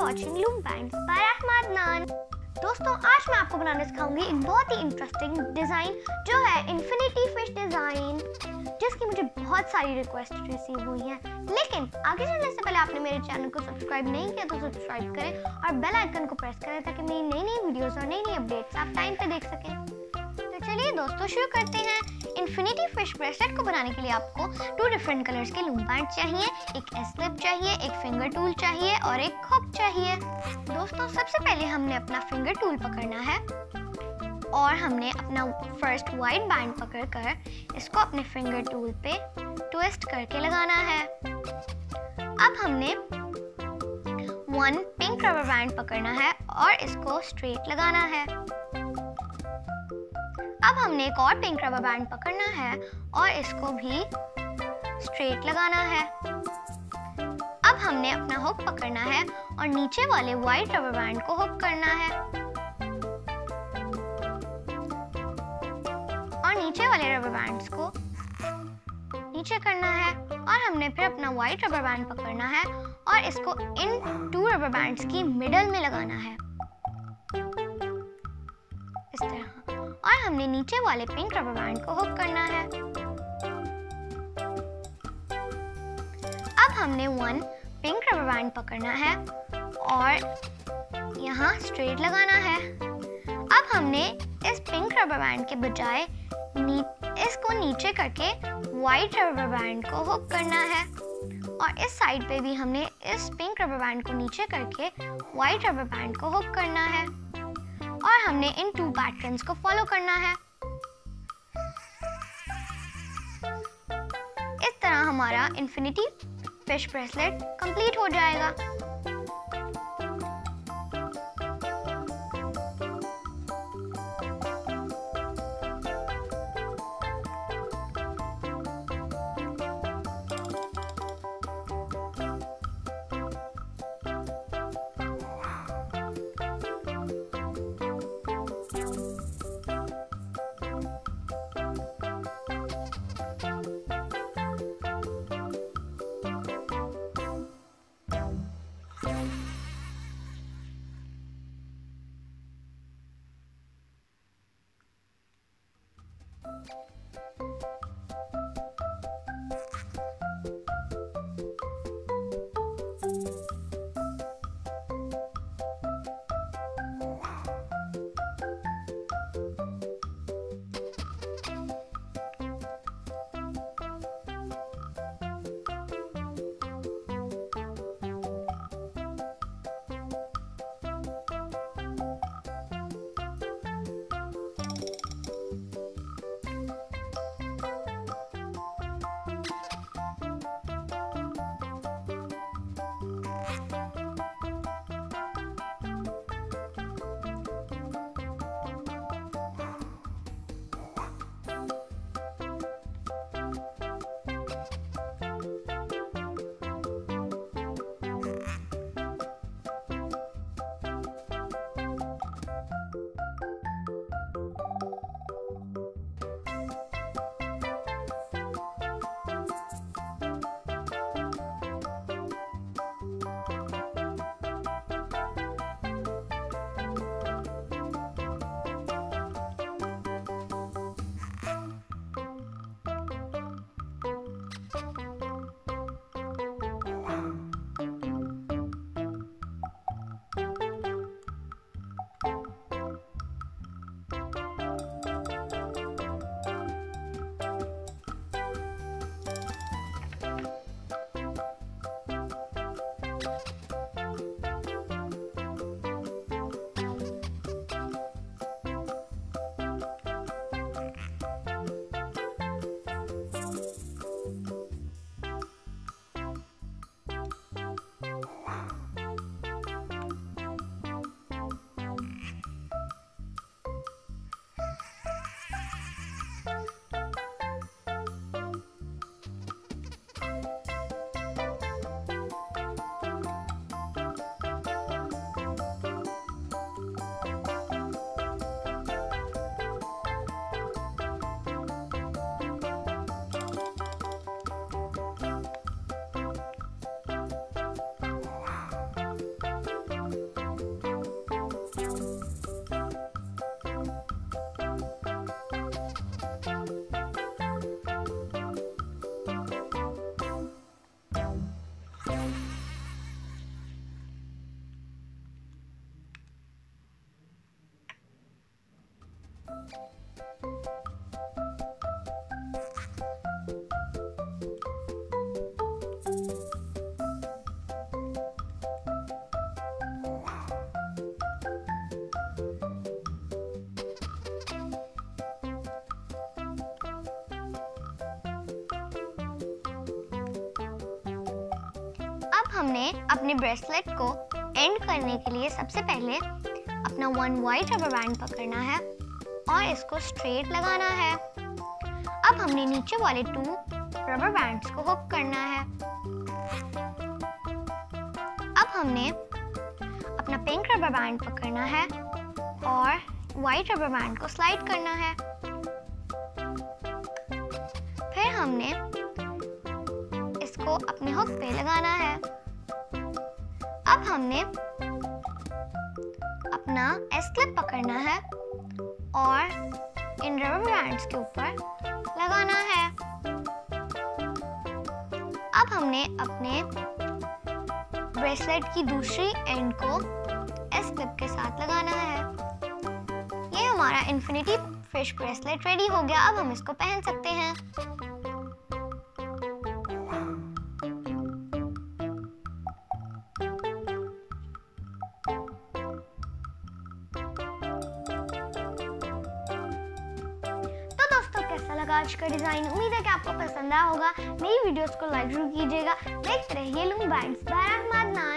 watching Loom Bands by Ahmad Nan। दोस्तों आज मैं आपको बनाने सिखाऊंगी एक बहुत ही इंटरेस्टिंग डिज़ाइन जो है इन्फिनिटी फिश डिज़ाइन, जिसकी मुझे बहुत सारी रिक्वेस्ट रिसीव हुई हैं। लेकिन आगे चलने से पहले आपने मेरे चैनल को सब्सक्राइब नहीं किया तो सब्सक्राइब करें और बेल आइकन को प्रेस करें ताकि मेरी नई नई वीडियोस और नई नई अपडेट्स आप टाइम पे देख सकें। तो चलिए दोस्तों शुरू करते हैं। इन्फिनिटी फिश ब्रेसलेट को बनाने के लिए आपको 2 डिफरेंट कलर्स के लूम बैंड चाहिए, एक एस-स्लिप चाहिए, एक फिंगर टूल चाहिए और एक हुक चाहिए। दोस्तों सबसे पहले हमने अपना फिंगर टूल पकड़ना है और हमने अपना फर्स्ट वाइट बैंड पकड़कर इसको अपने फिंगर टूल पे ट्विस्ट करके लगाना है। अब हमने 1 पिंक रबर बैंड पकड़ना है और इसको स्ट्रेट लगाना है। अब हमने एक और पिंक रबर बैंड पकड़ना है और इसको भी स्ट्रेट लगाना है। अब हमने अपना हुक पकड़ना है और नीचे वाले वाइट रबर बैंड को हुक करना है और नीचे वाले रबर बैंड्स को नीचे करना है। और हमने फिर अपना वाइट रबर बैंड पकड़ना है और इसको इन 2 रबर बैंड्स की मिडल में लगाना है इस तरह। और हमने नीचे वाले पिंक रबर बैंड को हुक करना है। अब हमने 1 पिंक रबर बैंड पकड़ना है और यहाँ स्ट्रेट लगाना है। अब हमने इस पिंक रबर बैंड के बजाय इसको नीचे करके वाइट रबर बैंड को हुक करना है और इस साइड पे भी हमने इस पिंक रबर बैंड को नीचे करके वाइट रबर बैंड को हुक करना है और हमने इन 2 पैटर्न्स को फॉलो करना है। इस तरह हमारा इन्फिनिटी फिश ब्रेसलेट कंप्लीट हो जाएगा। अब हमने अपने ब्रेसलेट को एंड करने के लिए सबसे पहले अपना 1 वाइट रबर बैंड पकड़ना है और इसको स्ट्रेट लगाना है। अब हमने नीचे वाले 2 रबर बैंड्स को हुक करना है। अब हमने अपना पिंक रबर बैंड पकड़ना है और वाइट रबर बैंड को स्लाइड करना है। फिर हमने इसको अपने हुक पे लगाना है। अब हमने अपना एस क्लिप पकड़ना है और इन रबर बैंड्स के ऊपर लगाना है। अब हमने अपने ब्रेसलेट की दूसरी एंड को एस क्लिप के साथ लगाना है। ये हमारा इन्फिनिटी फिश ब्रेसलेट रेडी हो गया। अब हम इसको पहन सकते हैं। कैसा लगा आज का डिजाइन? उम्मीद है कि आपको पसंद आया होगा। मेरी वीडियोस को लाइक जरूर कीजिएगा। देखते रहिए लूम बैंड्स बाय रहमत नान।